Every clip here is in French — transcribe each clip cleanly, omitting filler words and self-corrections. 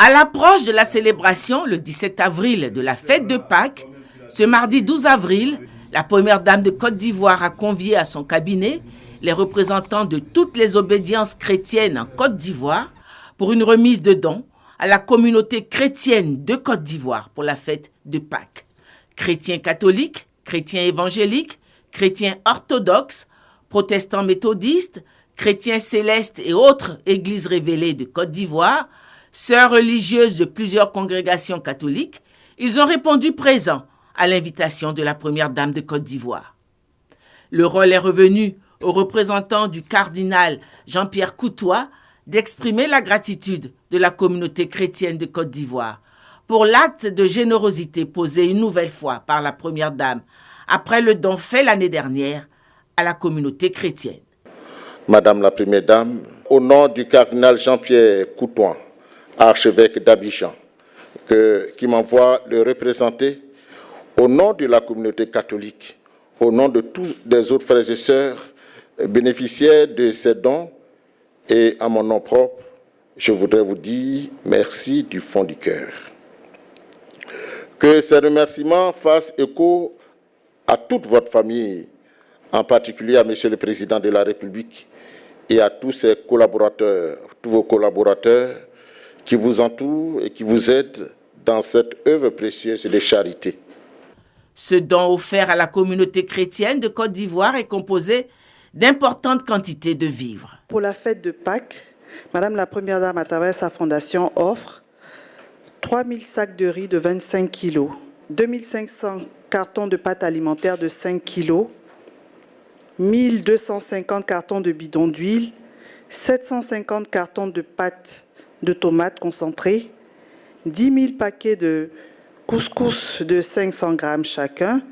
À l'approche de la célébration, le 17 avril, de la fête de Pâques, ce mardi 12 avril, la première dame de Côte d'Ivoire a convié à son cabinet les représentants de toutes les obédiences chrétiennes en Côte d'Ivoire pour une remise de dons à la communauté chrétienne de Côte d'Ivoire pour la fête de Pâques. Chrétiens catholiques, chrétiens évangéliques, chrétiens orthodoxes, protestants méthodistes, chrétiens célestes et autres églises révélées de Côte d'Ivoire, sœurs religieuses de plusieurs congrégations catholiques, ils ont répondu présents à l'invitation de la première dame de Côte d'Ivoire. Le rôle est revenu aux représentants du cardinal Jean-Pierre Coutois d'exprimer la gratitude de la communauté chrétienne de Côte d'Ivoire pour l'acte de générosité posé une nouvelle fois par la première dame après le don fait l'année dernière à la communauté chrétienne. Madame la première dame, au nom du cardinal Jean-Pierre Coutois, archevêque d'Abidjan, qui m'envoie le représenter au nom de la communauté catholique, au nom de tous les autres frères et sœurs bénéficiaires de ces dons et à mon nom propre, je voudrais vous dire merci du fond du cœur. Que ces remerciements fassent écho à toute votre famille, en particulier à Monsieur le Président de la République et à tous ses collaborateurs, tous vos collaborateurs qui vous entourent et qui vous aident dans cette œuvre précieuse de charité. Ce don offert à la communauté chrétienne de Côte d'Ivoire est composé d'importantes quantités de vivres. Pour la fête de Pâques, Madame la Première Dame, à travers sa fondation, offre 3000 sacs de riz de 25 kg, 2500 cartons de pâtes alimentaires de 5 kg, 1250 cartons de bidons d'huile, 750 cartons de pâtes de tomates concentrées, 10 000 paquets de couscous de 500 grammes chacun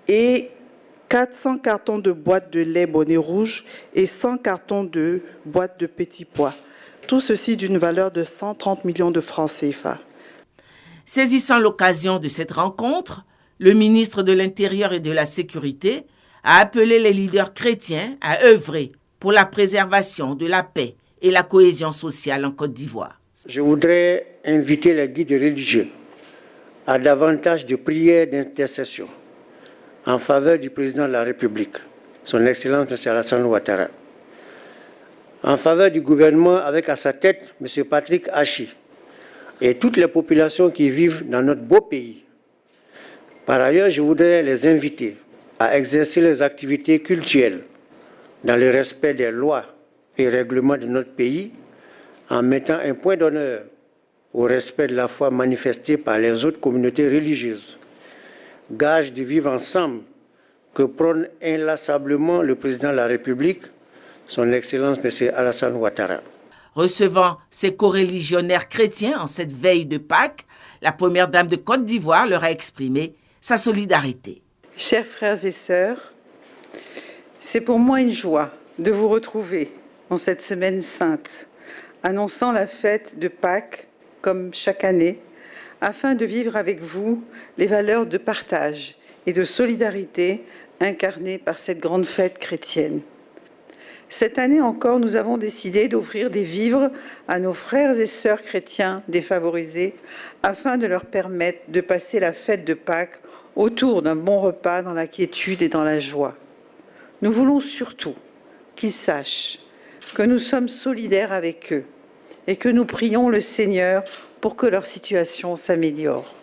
et 400 cartons de boîtes de lait bonnet rouge et 100 cartons de boîtes de petits pois. Tout ceci d'une valeur de 130 millions de francs CFA. Saisissant l'occasion de cette rencontre, le ministre de l'Intérieur et de la Sécurité a appelé les leaders chrétiens à œuvrer pour la préservation de la paix et la cohésion sociale en Côte d'Ivoire. Je voudrais inviter les guides religieux à davantage de prières d'intercession en faveur du président de la République, son Excellence M. Alassane Ouattara, en faveur du gouvernement avec à sa tête M. Patrick Hachi et toutes les populations qui vivent dans notre beau pays. Par ailleurs, je voudrais les inviter à exercer les activités cultuelles dans le respect des lois et règlements de notre pays, en mettant un point d'honneur au respect de la foi manifestée par les autres communautés religieuses. Gage de vivre ensemble que prône inlassablement le président de la République, son Excellence M. Alassane Ouattara. Recevant ses coreligionnaires chrétiens en cette veille de Pâques, la première dame de Côte d'Ivoire leur a exprimé sa solidarité. Chers frères et sœurs, c'est pour moi une joie de vous retrouver en cette semaine sainte, annonçant la fête de Pâques comme chaque année, afin de vivre avec vous les valeurs de partage et de solidarité incarnées par cette grande fête chrétienne. Cette année encore, nous avons décidé d'offrir des vivres à nos frères et sœurs chrétiens défavorisés afin de leur permettre de passer la fête de Pâques autour d'un bon repas dans la quiétude et dans la joie. Nous voulons surtout qu'ils sachent que nous sommes solidaires avec eux et que nous prions le Seigneur pour que leur situation s'améliore.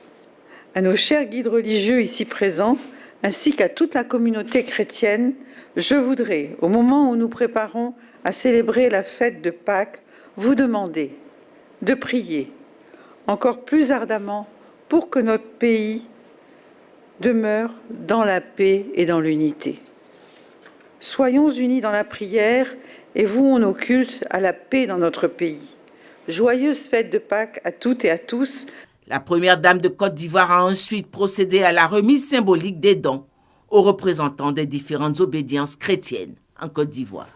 À nos chers guides religieux ici présents, ainsi qu'à toute la communauté chrétienne, je voudrais, au moment où nous préparons à célébrer la fête de Pâques, vous demander de prier encore plus ardemment pour que notre pays demeure dans la paix et dans l'unité. Soyons unis dans la prière et vouons nos cultes à la paix dans notre pays. Joyeuse fête de Pâques à toutes et à tous. La première dame de Côte d'Ivoire a ensuite procédé à la remise symbolique des dons aux représentants des différentes obédiences chrétiennes en Côte d'Ivoire.